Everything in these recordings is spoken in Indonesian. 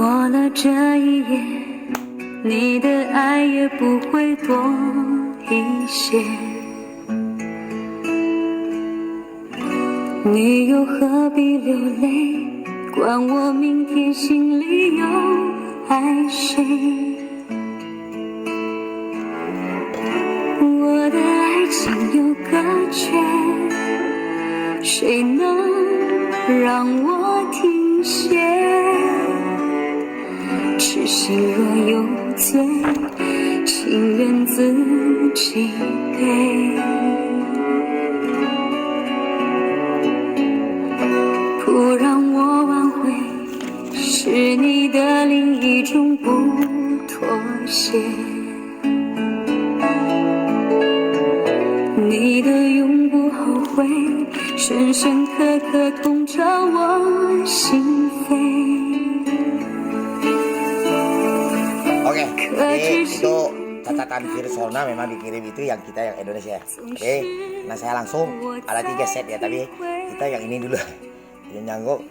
过了这一夜，你的爱也不会多一些。你又何必流泪？管我明天心里又爱谁？我的爱情有个缺，谁能让我停歇？痴心若有罪，情愿自己背。不让我挽回，是你的另一种不妥协。你的永不后悔，深深刻刻痛彻我心扉。Oke, itu catatan virus corona memang dikirim itu yang kita yang Indonesia. Oke, nah saya langsung ada 3 set ya, tapi kita yang ini dulu. Ini nyangkuk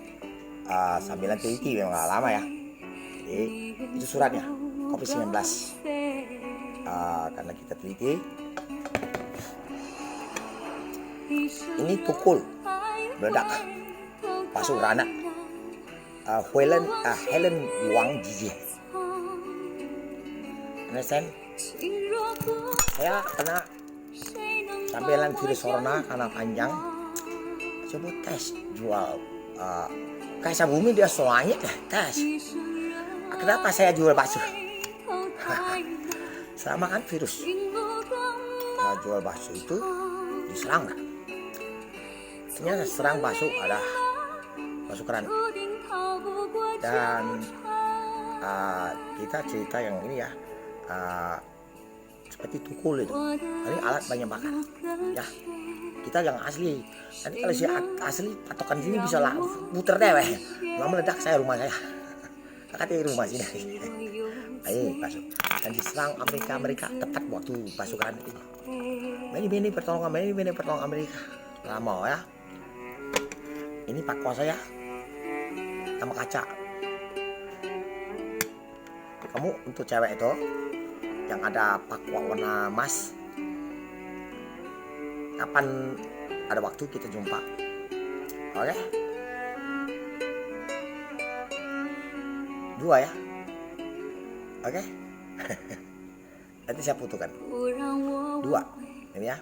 sambilan teliti memang gak lama ya. Jadi itu suratnya, COVID-19. Karena kita teliti. Ini tukul meledak masuk ranah Helen Wang Jiji. Understand? Saya kena sambilan virus corona karena panjang. Coba tes jual kaisa bumi dia soalnya tes. Kenapa saya jual bakso? Selama kan virus jual bakso itu diserang kan? Ternyata serang bakso ada bakso keran. Dan kita cerita yang ini ya, seperti tukul itu. Ini alat banyak bakar ya. Kita yang asli. Nanti kalau si asli patokan sini bisa lah puter deh weh. Lama meledak saya rumah saya. Kakak rumah sini. Ayo masuk. Dan diserang Amerika tepat waktu pasukan itu. Ini pertolongan Amerika. Lama ya. Ini pakwa saya sama kaca. Kamu untuk cewek itu yang ada pakwa warna emas, kapan ada waktu kita jumpa, oke? 2 ya, oke? Nanti saya putuskan 2 ini ya.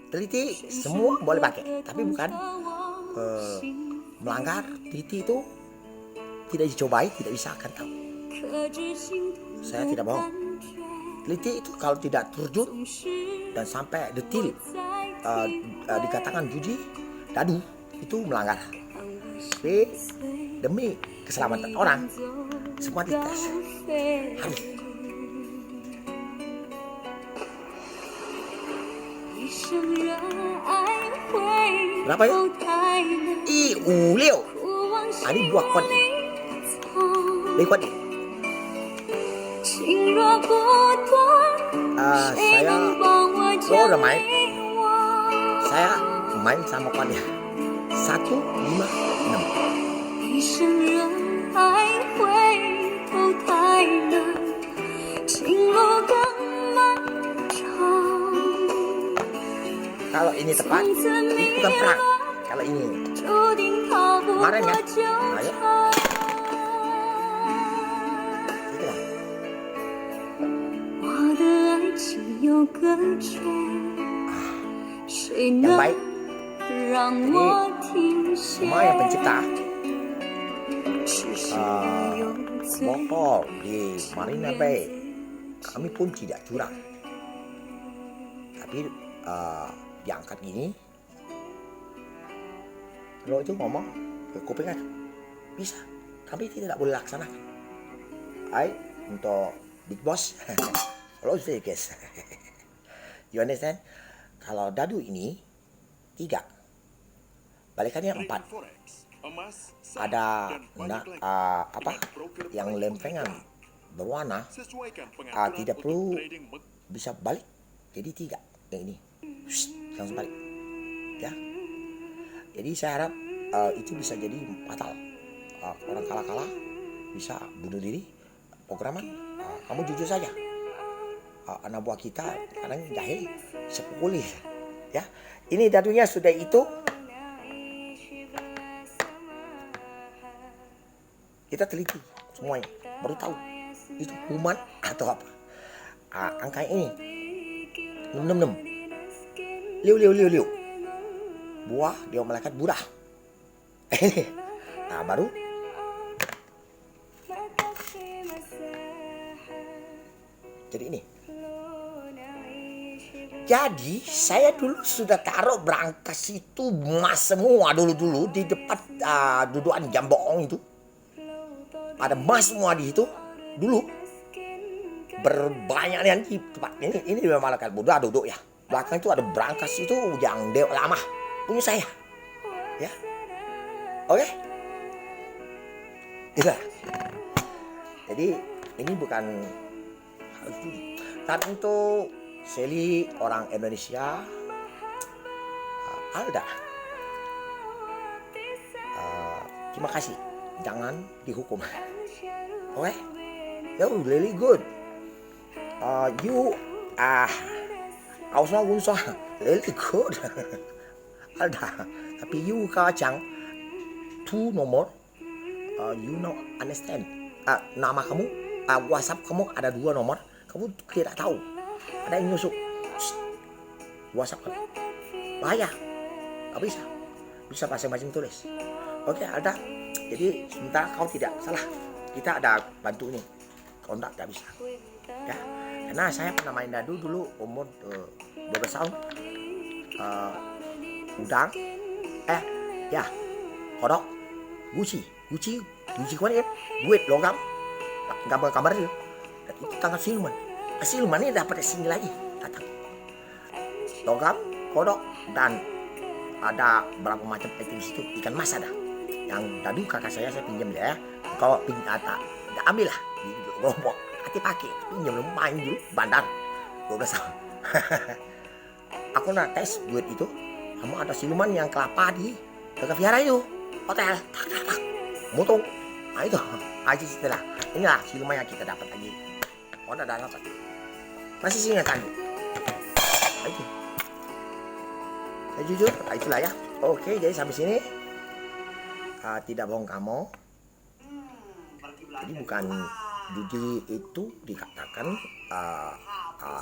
Teliti semua boleh pakai, tapi bukan melanggar. Teliti itu tidak dicobai, tidak bisa akan tahu. Saya tidak bohong. Teliti itu kalau tidak terjun dan sampai detil dikatakan judi, dadu, itu melanggar. Tapi demi keselamatan orang, semua dites. Harus. Berapa ya? Liu. Ini 2 kuat nih. 2 kuat nih. Saya udah main. Saya main sama kuatnya 156. Kalau ini tepat, ini bukan perang. Kalau ini kemarin kan, ayo. Yang baik. Jadi semua yang pencipta motor di Marina Bay, kami pun tidak curang. Tapi diangkat gini, kalau itu ngomong ke kuping kan bisa, tapi tidak boleh laksanakan. Untuk big boss, Los Vegas. You understand? Kalau dadu ini 3, balikannya 4. Ada yang lempengan berwarna, tidak perlu bisa balik Jadi 3 yang ini. Langsung balik. Ya. Jadi saya harap itu bisa jadi fatal. Orang kalah bisa bunuh diri. Programan, kamu jujur saja. Anak buah kita kadang jahil, sepukuli. Ya, ini dadunya sudah itu. Kita teliti semuanya, baru tahu itu kuman atau apa. Angka ini 666, liu. Buah dia malaikat Buddha. Nah baru jadi ini. Jadi saya dulu sudah taruh berangkas itu emas semua dulu di depan dudukan jam bohong itu. Ada emas semua di situ dulu. Berbanyak di tempat ini memang malaikat Buddha duduk ya. Belakang itu ada berangkas itu yang lama punya saya. Ya. Oke. Itulah. Jadi ini bukan harus dulu. Saat itu Sally orang Indonesia, Alda. Terima kasih. Jangan dihukum. Oke? You really good. You Ausno Gunso really good. Alda. Tapi you kacang 2 nomor. You know understand. Nama kamu, WhatsApp kamu ada 2 nomor. Kamu tidak tahu. Ada yang nyusuk. WhatsApp kamu. Bahaya. Gak bisa. Bisa masing-masing tulis. Oke, Alda. Jadi sementara kau tidak salah. Kita ada bantu ini. Kau tidak bisa. Ya. Karena saya pernah main dadu dulu umur 12 tahun. Udang. Ya. Kodok. Guci kemarin duit logam. Gambar itu. Dan itu tanggal siluman. Siluman ini dapat sini lagi datang. Logam, kodok, dan ada berapa macam item situ. Ikan mas ada. Yang tadi kakak saya pinjam dia ya. Kalau ambil lah di kelompok. Hati pakai pinjam main dulu bandar 12 tahun. Aku nak tes duit itu. Kamu ada siluman yang kelapa di dekat Viara itu hotel. Tak. Mutung. Nah itu. Aji setelah. Inilah siluman yang kita dapat lagi. Oh ada dapat. Masih sih ingat itu. Saya jujur, itulah ya. Oke, jadi sampai sini tidak bohong kamu. Jadi bukan judi itu dikatakan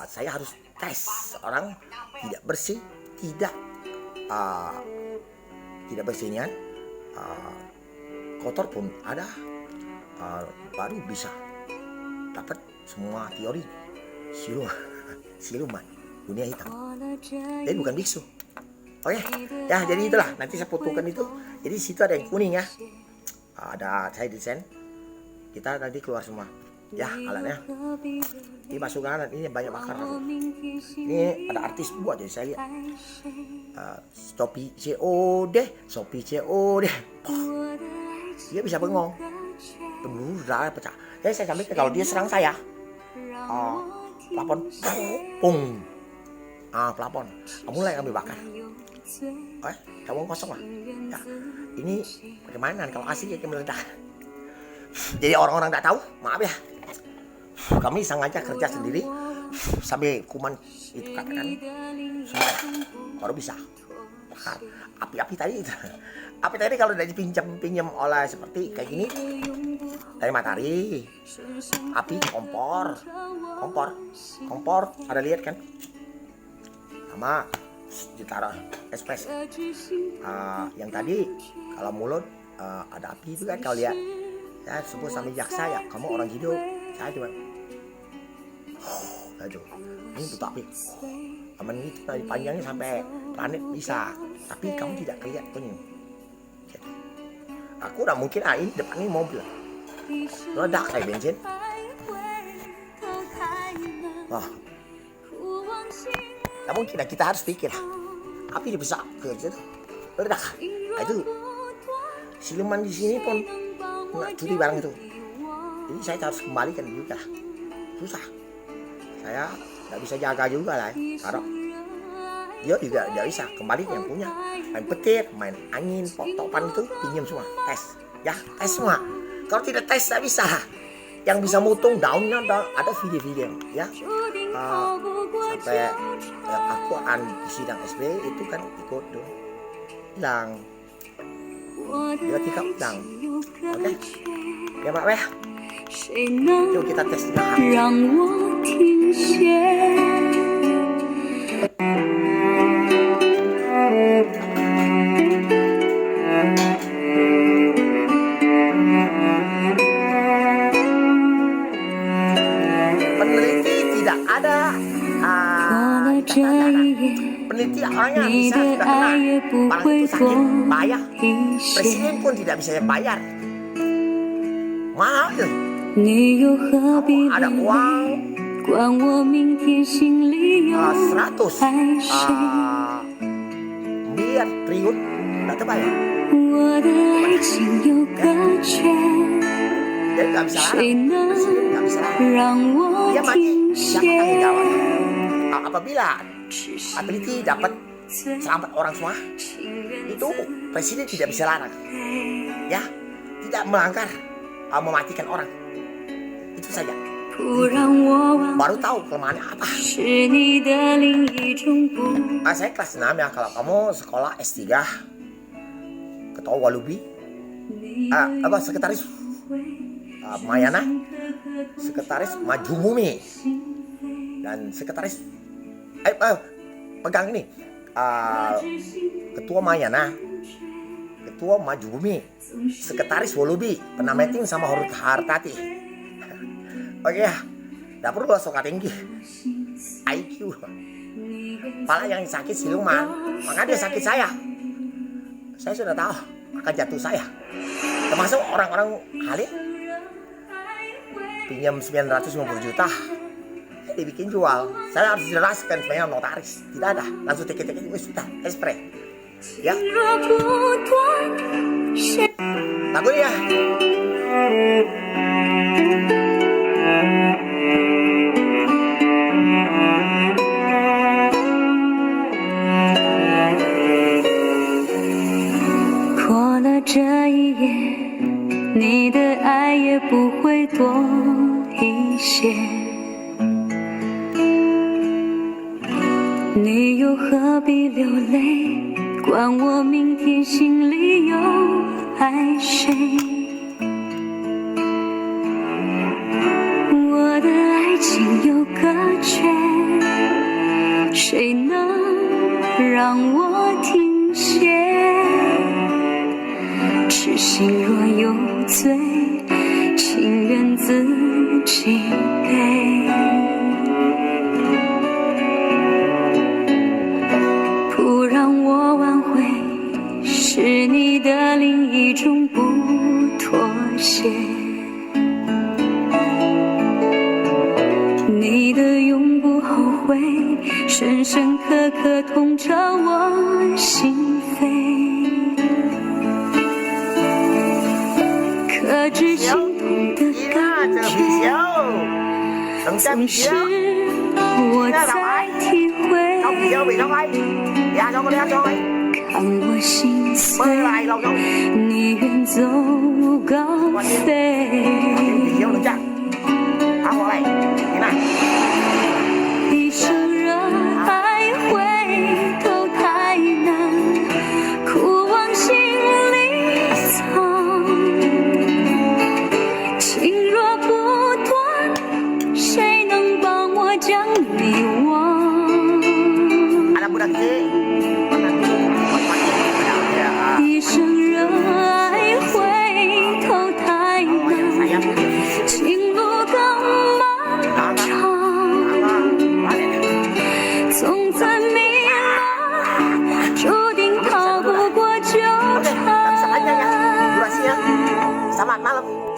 saya harus tes orang tidak bersih, tidak bersihnya kotor pun ada, baru bisa dapat semua teori siluman dunia hitam. Jadi bukan biksu. Oke, ya jadi itulah. Nanti saya fotokan itu. Jadi situ ada yang kuning ya. Ada saya desain. Kita nanti keluar semua. Ya alatnya. Ini masukkan ini banyak bakar. Ini ada artis buat jadi saya lihat. Shopee COD. Dia bisa bengong. Peluru darah pecah. Saya sampaikan kalau dia serang saya. Plafon. Pung. Plafon. Mulai ambil bakar. Kamu kosong lah. Ya. Ini bagaimana kalau asli kayak meledak. Jadi orang-orang tak tahu, maaf ya. Kami sengaja kerja sendiri sampai kuman itu katakan semua baru bisa bakar. Api tadi kalau dari pinjam oleh seperti kayak gini dari matahari, api kompor ada lihat kan? Sama ditaruh ekspres. Yang tadi kalau mulut ada api itu kan kalau lihat. Ya sebut sama jaksa ya, kamu orang hidup. Saya cuma aduh, ini butuh api. Aman itu dari panjangnya sampai planet bisa, tapi kamu tidak kelihatan kuning. Aku udah mungkin ini depan ini mobil meledak kayak bensin. Wah, nah, mungkin kita harus pikir api bisa ke situ meledak. Nah, itu siluman di sini pun nggak curi barang itu. Jadi saya harus kembalikan juga. Susah. saya nggak bisa jaga juga lah, karena dia tidak bisa kembali yang punya main petir, main angin, topan itu pinjam semua, tes semua. Kalau tidak tes saya bisa. Yang bisa mutung daunnya ada video-video ya. Sampai aku akan di sidang SB itu kan ikut dong, hilang dia tiga hilang. Oke ya Pak Weh, yuk kita tes juga. Peneliti tidak ada peneliti orangnya bisa sudah kena barang itu sakit bayar, presiden pun tidak bisa bayar, mahal tuh. Kamu ada uang 100 miliar triliun nggak terbayar, jadi nggak bisa larang, presiden nggak bisa larang, dia mati siapa tanggung jawab. Apabila peneliti dapat selamat orang semua, itu presiden tidak bisa larang, ya, tidak melanggar mematikan orang, itu saja. Baru tahu kelemahannya apa. Saya kelas 6 ya, kalau kamu sekolah S3 ketua Walubi, sekretaris Mayana, sekretaris Maju Bumi, dan sekretaris pegang ini ketua Mayana, ketua Maju Bumi, sekretaris Walubi, pernah meeting sama Hartati. Oke ya, tidak perlu suka tinggi IQ, pala yang sakit siluman, maka dia sakit saya sudah tahu akan jatuh saya, termasuk orang-orang halim pinjam 950 juta dibikin jual, saya harus jelaskan sebenarnya notaris tidak ada, langsung tiket-tiket itu sudah espre ya. Takut ya. Hãy subscribe cho kênh Ghiền Mì Gõ để không bỏ lỡ những video hấp dẫn.